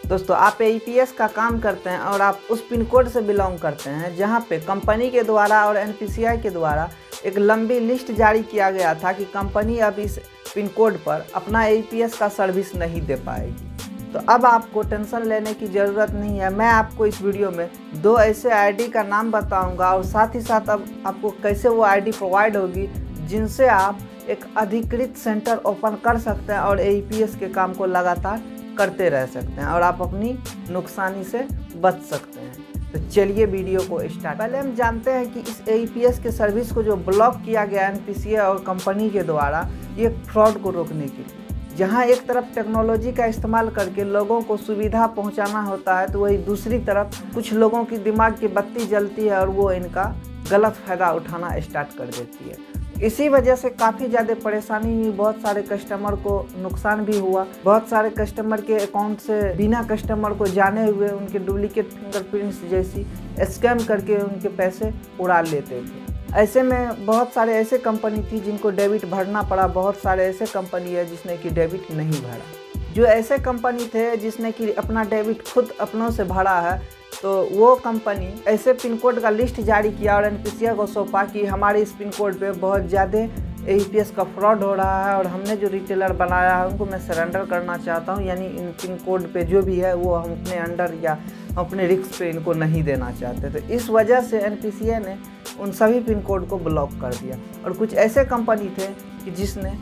दोस्तों, आप एईपीएस का काम करते हैं और आप उस पिन कोड से बिलोंग करते हैं जहां पे कंपनी के द्वारा और एनपीसीआई के द्वारा एक लंबी लिस्ट जारी किया गया था कि कंपनी अब इस पिन कोड पर अपना एईपीएस का सर्विस नहीं दे पाएगी। तो अब आपको टेंशन लेने की ज़रूरत नहीं है। मैं आपको इस वीडियो में 2 ऐसे आईडी का नाम बताऊंगा और साथ ही साथ अब आपको कैसे वो आईडी प्रोवाइड होगी जिनसे आप एक अधिकृत सेंटर ओपन कर सकते हैं और एईपीएस के काम को लगातार करते रह सकते हैं और आप अपनी नुकसानी से बच सकते हैं। तो चलिए वीडियो को स्टार्ट। पहले हम जानते हैं कि इस एईपीएस के सर्विस को जो ब्लॉक किया गया एनपीसीआई और कंपनी के द्वारा, ये फ्रॉड को रोकने के लिए। जहां एक तरफ टेक्नोलॉजी का इस्तेमाल करके लोगों को सुविधा पहुंचाना होता है, तो वही दूसरी तरफ कुछ लोगों की दिमाग की बत्ती जलती है और वो इनका गलत फ़ायदा उठाना स्टार्ट कर देती है। इसी वजह से काफ़ी ज़्यादा परेशानी हुई, बहुत सारे कस्टमर को नुकसान भी हुआ। बहुत सारे कस्टमर के अकाउंट से बिना कस्टमर को जाने हुए उनके डुप्लीकेट फिंगरप्रिंट्स जैसी स्कैम करके उनके पैसे उड़ा लेते थे। ऐसे में बहुत सारे ऐसे कंपनी थी जिनको डेबिट भरना पड़ा, बहुत सारे ऐसे कंपनी है जिसने कि डेबिट नहीं भरा। जो ऐसे कंपनी थे जिसने कि अपना डेबिट खुद अपनों से भरा है, तो वो कंपनी ऐसे पिन कोड का लिस्ट जारी किया और एनपीसीआई को सौंपा कि हमारे इस पिन कोड पे बहुत ज़्यादा एईपीएस का फ्रॉड हो रहा है और हमने जो रिटेलर बनाया है उनको मैं सरेंडर करना चाहता हूँ। यानी इन पिन कोड पे जो भी है वो हम अपने अंडर या अपने रिस्क पे इनको नहीं देना चाहते। तो इस वजह से एनपीसीआई ने उन सभी पिन कोड को ब्लॉक कर दिया। और कुछ ऐसे कंपनी थे कि जिसने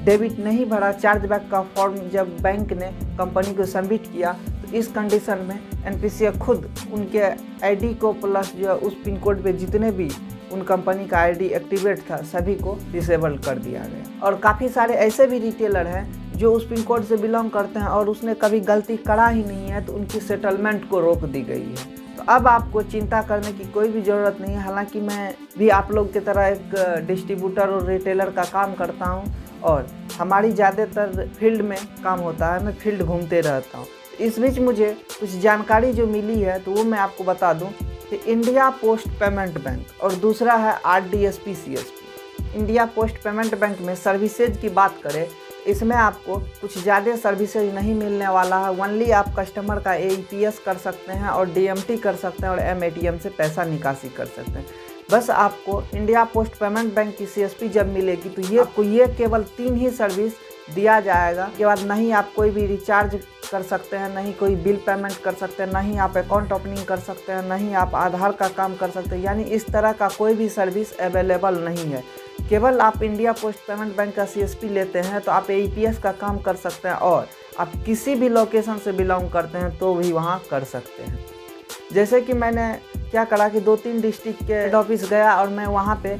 डेबिट नहीं भरा, चार्जबैक का फॉर्म जब बैंक ने कंपनी को सबमिट किया, तो इस कंडीशन में एनपीसीआई खुद उनके आईडी को प्लस जो उस पिन कोड पे जितने भी उन कंपनी का आईडी एक्टिवेट था सभी को डिसेबल कर दिया गया। और काफ़ी सारे ऐसे भी रिटेलर हैं जो उस पिन कोड से बिलोंग करते हैं और उसने कभी गलती करा ही नहीं है, तो उनकी सेटलमेंट को रोक दी गई है। तो अब आपको चिंता करने की कोई भी ज़रूरत नहीं है। हालांकि मैं भी आप लोग की तरह एक डिस्ट्रीब्यूटर और रिटेलर का काम करता हूँ और हमारी ज़्यादातर फील्ड में काम होता है, मैं फील्ड घूमते रहता हूँ। इस बीच मुझे कुछ जानकारी जो मिली है तो वो मैं आपको बता दूं कि इंडिया पोस्ट पेमेंट बैंक और दूसरा है RDSP CSP. India Post Payment Bank में सर्विसेज की बात करें, इसमें आपको कुछ ज़्यादा सर्विसेज नहीं मिलने वाला है। ओनली आप कस्टमर का एईपीएस कर सकते हैं और डीएमटी कर सकते हैं और एमएटीएम से पैसा निकासी कर सकते हैं। बस आपको इंडिया पोस्ट पेमेंट बैंक की सीएसपी जब मिलेगी तो ये केवल 3 ही सर्विस दिया जाएगा। के बाद नहीं आप कोई भी रिचार्ज कर सकते हैं, नहीं कोई बिल पेमेंट कर सकते हैं, नहीं आप अकाउंट ओपनिंग कर सकते हैं, नहीं आप आधार का काम कर सकते हैं। यानी इस तरह का कोई भी सर्विस अवेलेबल नहीं है। केवल आप इंडिया पोस्ट पेमेंट बैंक का सीएसपी लेते हैं तो आप एईपीएस का काम कर सकते हैं और आप किसी भी लोकेशन से बिलोंग करते हैं तो भी वहाँ कर सकते हैं। जैसे कि मैंने क्या करा कि 2-3 डिस्ट्रिक्ट के हेड ऑफिस गया और मैं वहाँ पे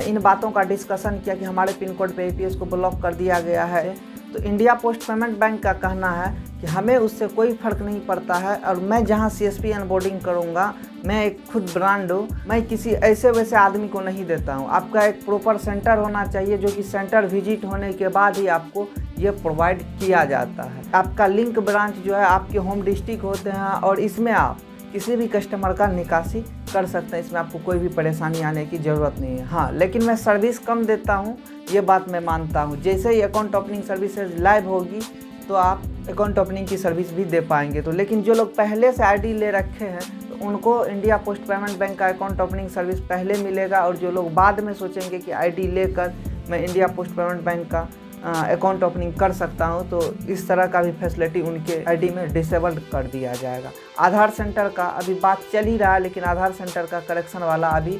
इन बातों का डिस्कशन किया कि हमारे पिन कोड पे एईपीएस को ब्लॉक कर दिया गया है। तो इंडिया पोस्ट पेमेंट बैंक का कहना है कि हमें उससे कोई फ़र्क नहीं पड़ता है और मैं जहां सीएसपी अनबोर्डिंग करूंगा, मैं एक खुद ब्रांड हूँ, मैं किसी ऐसे वैसे आदमी को नहीं देता हूं। आपका एक प्रॉपर सेंटर होना चाहिए जो कि सेंटर विजिट होने के बाद ही आपको ये प्रोवाइड किया जाता है। आपका लिंक ब्रांच जो है आपके होम डिस्ट्रिक्ट होते हैं और इसमें आप किसी भी कस्टमर का निकासी कर सकते हैं। इसमें आपको कोई भी परेशानी आने की ज़रूरत नहीं है। हाँ, लेकिन मैं सर्विस कम देता हूँ, ये बात मैं मानता हूँ। जैसे ही अकाउंट ओपनिंग सर्विसेज लाइव होगी तो आप अकाउंट ओपनिंग की सर्विस भी दे पाएंगे। तो लेकिन जो लोग पहले से आईडी ले रखे हैं तो उनको इंडिया पोस्ट पेमेंट बैंक का अकाउंट ओपनिंग सर्विस पहले मिलेगा और जो लोग बाद में सोचेंगे कि आईडी लेकर मैं इंडिया पोस्ट पेमेंट बैंक का अकाउंट ओपनिंग कर सकता हूं, तो इस तरह का भी फैसिलिटी उनके आईडी में डिसेबल कर दिया जाएगा। आधार सेंटर का अभी बात चल ही रहा है, लेकिन आधार सेंटर का करेक्शन वाला अभी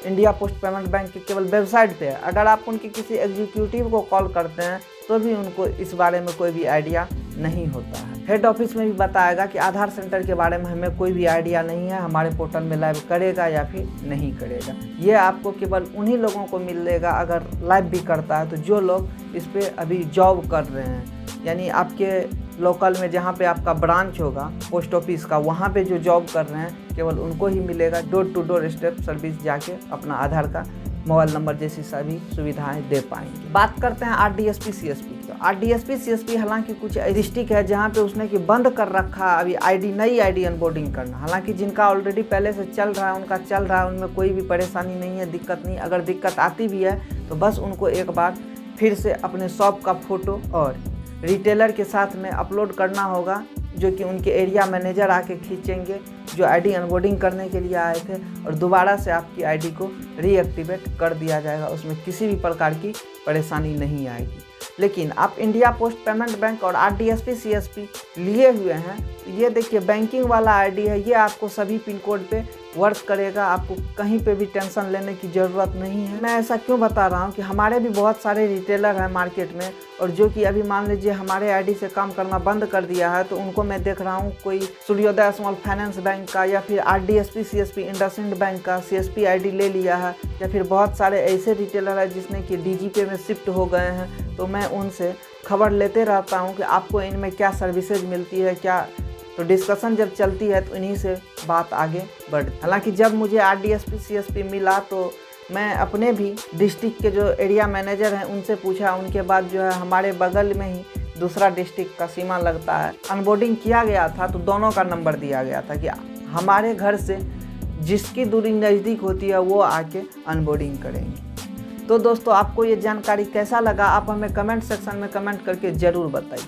इंडिया पोस्ट पेमेंट बैंक की केवल वेबसाइट पे है। अगर आप उनके किसी एग्जीक्यूटिव को कॉल करते हैं तो भी उनको इस बारे में कोई भी आइडिया नहीं होता है। हेड ऑफिस में भी बताएगा कि आधार सेंटर के बारे में हमें कोई भी आइडिया नहीं है, हमारे पोर्टल में लाइव करेगा या फिर नहीं करेगा। ये आपको केवल उन्हीं लोगों को मिलेगा अगर लाइव भी करता है, तो जो लोग इस पर अभी जॉब कर रहे हैं, यानी आपके लोकल में जहाँ पे आपका ब्रांच होगा पोस्ट ऑफिस का, वहाँ पे जो जॉब कर रहे हैं केवल उनको ही मिलेगा। Door to door step service जाके अपना आधार का मोबाइल नंबर जैसी सभी सुविधाएं दे पाएंगे। बात करते हैं आरडीएसपी सीएसपी। तो आरडीएसपी सीएसपी हालांकि कुछ डिस्ट्रिक्ट है जहां पे उसने कि बंद कर रखा अभी नई आईडी अनबोर्डिंग करना। हालांकि जिनका ऑलरेडी पहले से चल रहा है उनका चल रहा है, उनमें कोई भी परेशानी नहीं है, दिक्कत नहीं। अगर दिक्कत आती भी है तो बस उनको एक बार फिर से अपने शॉप का फ़ोटो और रिटेलर के साथ में अपलोड करना होगा जो कि उनके एरिया मैनेजर आके खींचेंगे, जो आईडी अनबोर्डिंग करने के लिए आए थे, और दोबारा से आपकी आईडी को रीएक्टिवेट कर दिया जाएगा। उसमें किसी भी प्रकार की परेशानी नहीं आएगी। लेकिन आप इंडिया पोस्ट पेमेंट बैंक और RDSP CSP लिए हुए हैं, तो ये देखिए बैंकिंग वाला आईडी है, ये आपको सभी पिन कोड पे वर्क करेगा। आपको कहीं पे भी टेंशन लेने की ज़रूरत नहीं है। मैं ऐसा क्यों बता रहा हूँ कि हमारे भी बहुत सारे रिटेलर हैं मार्केट में, और जो कि अभी मान लीजिए हमारे आईडी से काम करना बंद कर दिया है, तो उनको मैं देख रहा हूँ कोई सूर्योदय स्मॉल फाइनेंस बैंक का या फिर RDSP CSP इंडसइंड बैंक का CSP आईडी ले लिया है, या फिर बहुत सारे ऐसे रिटेलर हैं जिसने कि DGPay में शिफ्ट हो गए हैं। तो मैं उनसे खबर लेते रहता हूँ कि आपको इनमें क्या सर्विसेज मिलती है, क्या, तो डिस्कशन जब चलती है तो इन्हीं से बात आगे बढ़ती। हालांकि जब मुझे RDSP CSP मिला तो मैं अपने भी डिस्ट्रिक्ट के जो एरिया मैनेजर हैं उनसे पूछा। उनके बाद जो है हमारे बगल में ही दूसरा डिस्ट्रिक्ट का सीमा लगता है, अनबोर्डिंग किया गया था, तो दोनों का नंबर दिया गया था कि हमारे घर से जिसकी दूरी नज़दीक होती है वो आके अनबोर्डिंग करेंगे। तो दोस्तों, आपको ये जानकारी कैसा लगा, आप हमें कमेंट सेक्शन में कमेंट करके ज़रूर बताइए।